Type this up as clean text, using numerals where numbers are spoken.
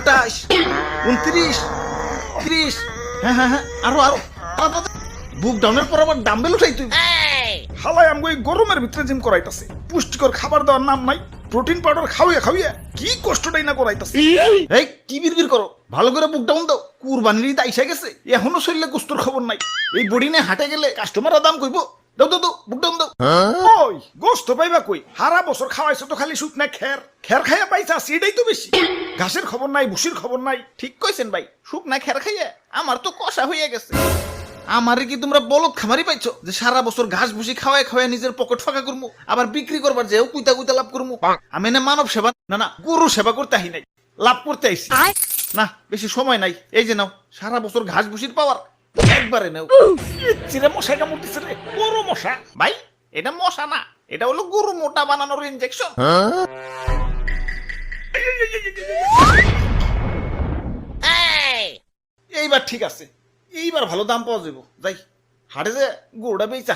28, 29, 30, হ্যাঁ আরো বুক ডাউনের পর আবার ডাম্বেল উঠাই তুই। হালাই আমগো এই গরমের ভিতরে জিম করাইতাছে, পুষ্টিকর খাবার দেওয়ার নাম নাই, প্রোটিন পাউডার খাওয়াইয়া কি কষ্টটাই না করাইতাছে। এই কি বিড়বিড় করো, ভালো করে বুক ডাউন দাও, কুরবানির ঈদ আইসা গেছে, এখনো শরীরে গোস্তর খবর নাই। এই বডি নিয়ে হাটে গেলে কাস্টমাররা দাম কইবো। দাও বুক ডাউন দাও। ওই গোস্ত পাইবা কই, হারা বছর খাওয়াইছো তো খালি শুকনা খের খাইয়া পাইছা, সেটাই তো বেশি। ঘাসের খবর নাই, ভুসির খবর নাই। ঠিক কইছেন ভাই, শুকনা খের খাইয়া আমার তো কষা হইয়া গেছে। আমারে কি তোমরা বলদ খামারি পাইছো যে সারা বছর ঘাস ভুসি খাওয়ায় নিজের পকেট ফাঁকা করবো, আবার বিক্রি করবার যেও কুইতা লাভ করবো? আমি না মানব সেবা না গরু সেবা করতে আহি নাই, লাভ করতে আইছি। না বেশি সময় নাই, এই যে নাও সারা বছর ঘাস ভুসির পাওয়ার একবারে নাও। চিরে মশা কামড়তেছে রে, বড় মশা। ভাই এটা মশা না, এটা হলো গরু মোটা বানানোর ইনজেকশন। এইবার ঠিক আছে, এইবার ভালো দাম পাওয়া যাবো। যাই হাটে যে গরুটা বেচা